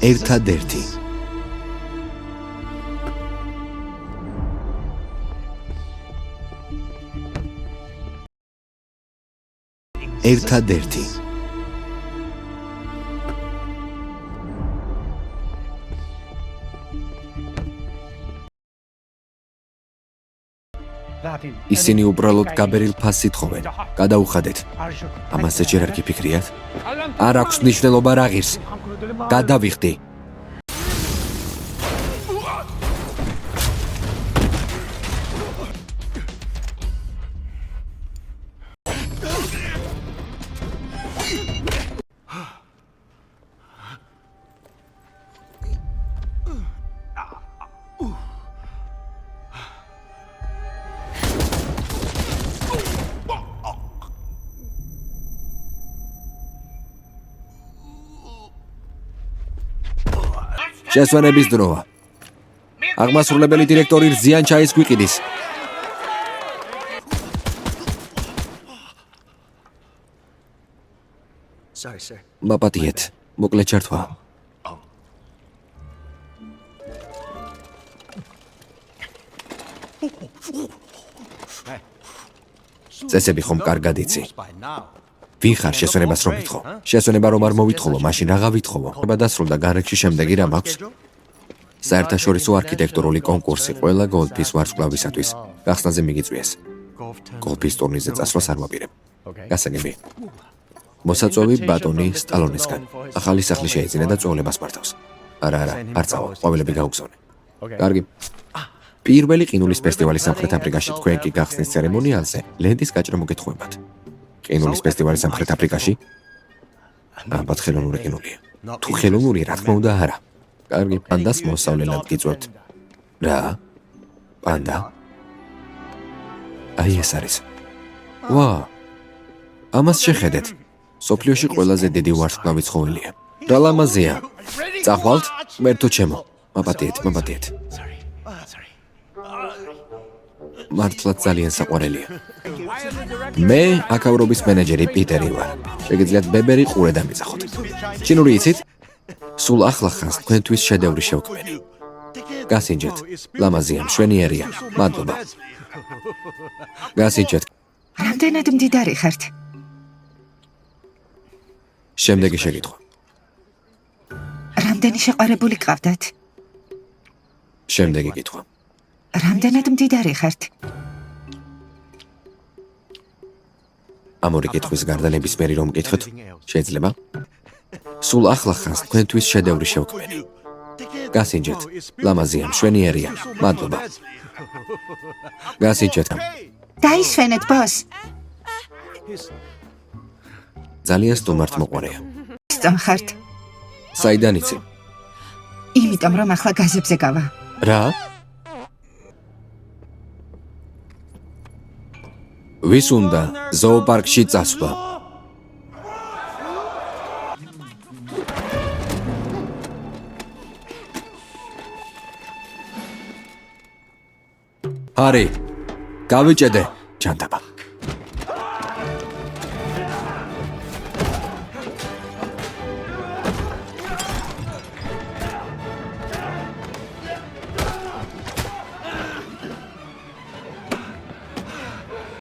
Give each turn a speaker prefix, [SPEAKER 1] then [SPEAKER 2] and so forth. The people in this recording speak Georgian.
[SPEAKER 1] ერთადერთი. ერთადერთი. ისინი უბრალოდ გაბერილ ფასს ითხოვენ. გადაუხადეთ. ამაზე ჯერ არ გიფიქრიათ? არ აქვს მნიშვნელობა რა ღირს. გადავიხდი. შესვენების დროა. აღმასრულებელი დირექტორი რძიან ჩაის გვიყიდის. მაპატიეთ, მოკლედ ჩართვა. წესები ხომ კარგად იცი. ვინ ხარ შესვენებას რომ ვითხოვ? შესვენება რომ არ მოვითხოვო, მაშინ რაღა ვითხოვო? დასრულდა განრიგში შემდეგი რა მაქვს? საერთაშორისო არქიტექტურული კონკურსი ყველა გოლფის ვარსკვლავისათვის. გახსნაზე მიგიწვიეს. გოლფის ტურნირზე წასვლას არ ვაპირებ. გასაგები. მოსაწვევი ბატონი სტალონისგან. ახალი სახლი შეეძინა და წვეულებას მართავს. არა, არ წავა, ყვავილები გაუგზავნე. კარგი. პირველი ყინულის ფესტივალი სამხრეთ აფრიკაში თქვენ კი გახსნის ცერემონიალზე ლენტის გაჭრა მოგეთხოვებათ. ყინულის ფესტივალი სამხრეთ აფრიკაში? ალბათ ხელოვნური ყინულია. თუ ხელოვნური, რა თქმა უნდა არა. კარგი, პანდას მოსავლელად გიწვევთ. რა? პანდა? აი ეს არის. ვა! ამას შეხედეთ. სოფლიოში ყველაზე დიდი ვარსკვლავი ცხოველია. რა ლამაზია. წახვალთ? მერტო ჩემო. მაპატიეთ. მართლაც ძალიან საყვარელია. მე აკავრობის მენეჯერი პიტერი ვარ. შეგიძლიათ ბებერი ყურე დამიძახოთ. ჩინური იცით? სულ ახლა ხანს თქვენთვის შედევრი შევქმნი. გასინჯეთ. ლამაზია, მშვენიერია. მადლობა. გასინჯეთ.
[SPEAKER 2] რამდენად მდიდარი ხართ?
[SPEAKER 1] შემდეგი შეკითხვა.
[SPEAKER 2] რამდენი შეყვარებული გყავდათ?
[SPEAKER 1] შემდეგი კითხვა.
[SPEAKER 2] რამდენად მდიდარი ხართ?
[SPEAKER 1] ამ ორი კითხვის გარდა ნებისმიერი რომ მკითხოთ, შეიძლება? სულ ახლა ხანს თქვენთვის შედევრი შევქმნი. გასინჯეთ. ლამაზია, მშვენიერია. მადლობა. გასინჯეთ.
[SPEAKER 2] დაისვენეთ, ბოს.
[SPEAKER 1] ძალიან სტუმართ მოყვარეა.
[SPEAKER 2] სწამ ხართ?
[SPEAKER 1] საიდან იცი?
[SPEAKER 2] იმიტომ რომ ახლა გაზებზე გავა.
[SPEAKER 1] რა? ვის უნდა ზოოპარკში წასვლა? არი, გავიჭედე, ჯანდაბა.